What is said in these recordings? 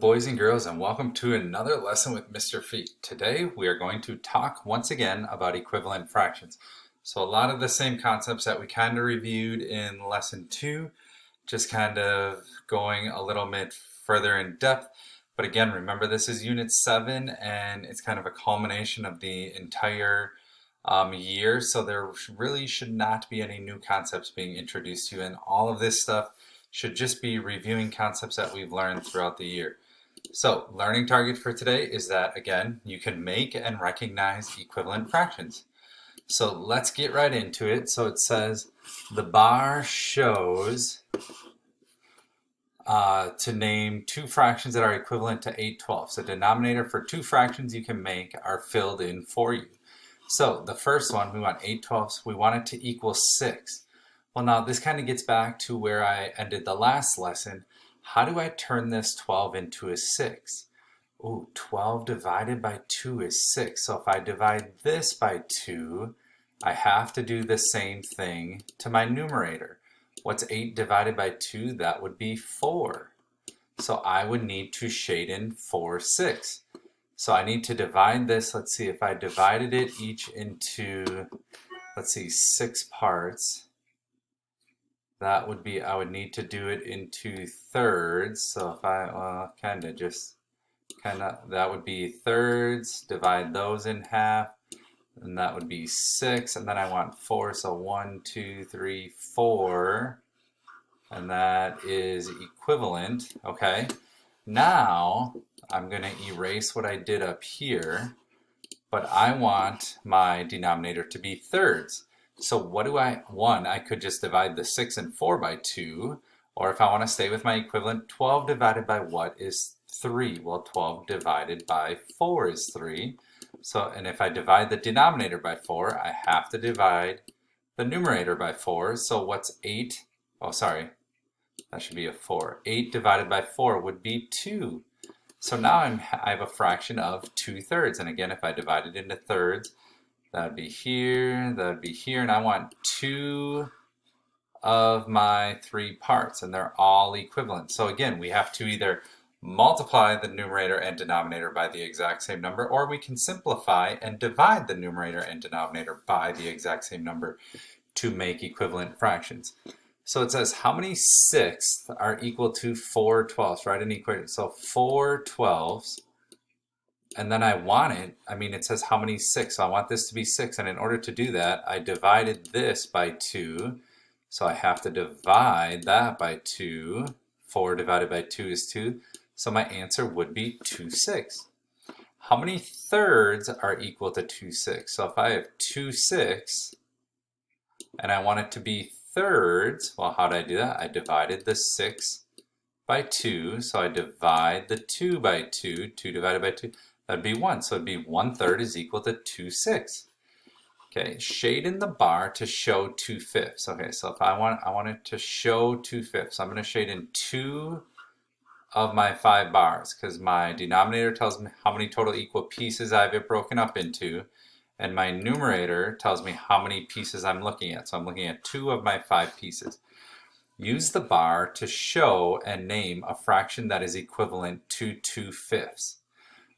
boys and girls, and welcome to another lesson with Mr. Fieck. Today we are going to talk once again about equivalent fractions. So a lot of the same concepts that we kind of reviewed in lesson 2, just kind of going a little bit further in depth. But again, remember this is unit 7 and it's kind of a culmination of the entire year. So there really should not be any new concepts being introduced to you, and all of this stuff should just be reviewing concepts that we've learned throughout the year. So, learning target for today is that, again, you can make and recognize equivalent fractions. So let's get right into it. So it says the bar shows to name two fractions that are equivalent to 8/12. The denominator for two fractions you can make are filled in for you. So the first one, we want 8/12. We want it to equal 6. Well, now this kind of gets back to where I ended the last lesson. How do I turn this 12 into a 6? Ooh, 12 divided by 2 is 6. So if I divide this by 2, I have to do the same thing to my numerator. What's 8 divided by 2? That would be 4. So I would need to shade in 4, 6. So I need to divide this. Let's see, if I divided it each into, let's see, 6 parts. That would be, I would need to do it into thirds. So if I, that would be thirds, divide those in half, and that would be 6. And then I want 4, so 1, 2, 3, 4. And that is equivalent, okay? Now, I'm gonna erase what I did up here, but I want my denominator to be thirds. So what do I could just divide the 6 and 4 by 2, or if I want to stay with my equivalent, 12 divided by what is 3? Well, 12 divided by 4 is 3. So, and if I divide the denominator by 4, I have to divide the numerator by 4. So what's 8? Oh, sorry, that should be a 4. 8 divided by 4 would be 2. So now I have a fraction of 2/3. And again, if I divide it into thirds, that would be here, that would be here, and I want 2 of my 3 parts, and they're all equivalent. So again, we have to either multiply the numerator and denominator by the exact same number, or we can simplify and divide the numerator and denominator by the exact same number to make equivalent fractions. So it says how many 6ths are equal to 4/12, right? An equation. So 4/12. And then I want it, it says how many 6, so I want this to be 6, and in order to do that, I divided this by 2, so I have to divide that by 2. 4 divided by 2 is 2, so my answer would be 2/6. How many thirds are equal to 2/6? So if I have 2/6, and I want it to be thirds, well, how did I do that? I divided the 6 by 2, so I divide the 2 by 2, 2 divided by 2, that'd be 1. So it'd be 1/3 is equal to 2/6. Okay, shade in the bar to show 2/5. Okay, so if I want it to show 2/5, I'm going to shade in 2 of my 5 bars, because my denominator tells me how many total equal pieces I have it broken up into, and my numerator tells me how many pieces I'm looking at. So I'm looking at 2 of my 5 pieces. Use the bar to show and name a fraction that is equivalent to 2/5.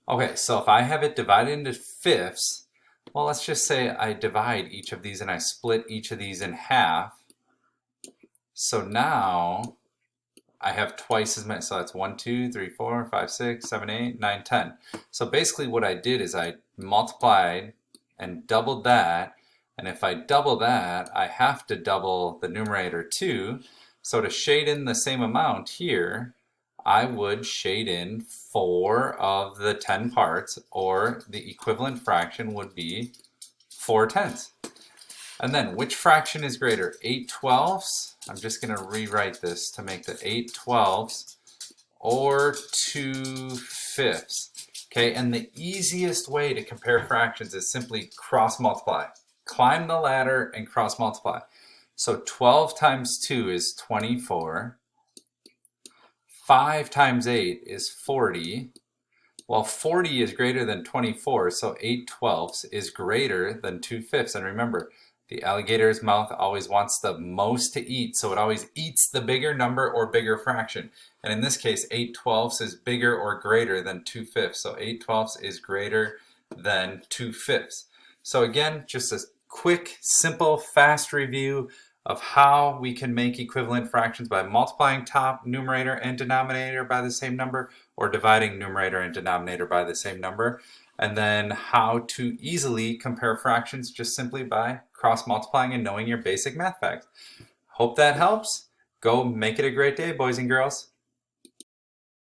Okay, so if I have it divided into fifths, well, let's just say I divide each of these and I split each of these in half. So now I have twice as many. So that's 1, 2, 3, 4, 5, 6, 7, 8, 9, 10. So basically what I did is I multiplied and doubled that. And if I double that, I have to double the numerator too. So to shade in the same amount here, I would shade in 4 of the 10 parts, or the equivalent fraction would be 4/10. And then which fraction is greater? 8/12. I'm just going to rewrite this to make the 8/12 or 2/5. Okay, and the easiest way to compare fractions is simply cross multiply. Climb the ladder and cross multiply. So 12 times 2 is 24. 5 times 8 is 40. Well, 40 is greater than 24, so 8/12 is greater than 2/5. And remember, The alligator's mouth always wants the most to eat, so it always eats the bigger number or bigger fraction. And in this case, 8/12 is bigger or greater than 2/5. So 8/12 is greater than 2/5. So again, just a quick, simple, fast review of how we can make equivalent fractions by multiplying top numerator and denominator by the same number, or dividing numerator and denominator by the same number, and then how to easily compare fractions just simply by cross multiplying and knowing your basic math facts. Hope that helps. Go make it a great day, boys and girls.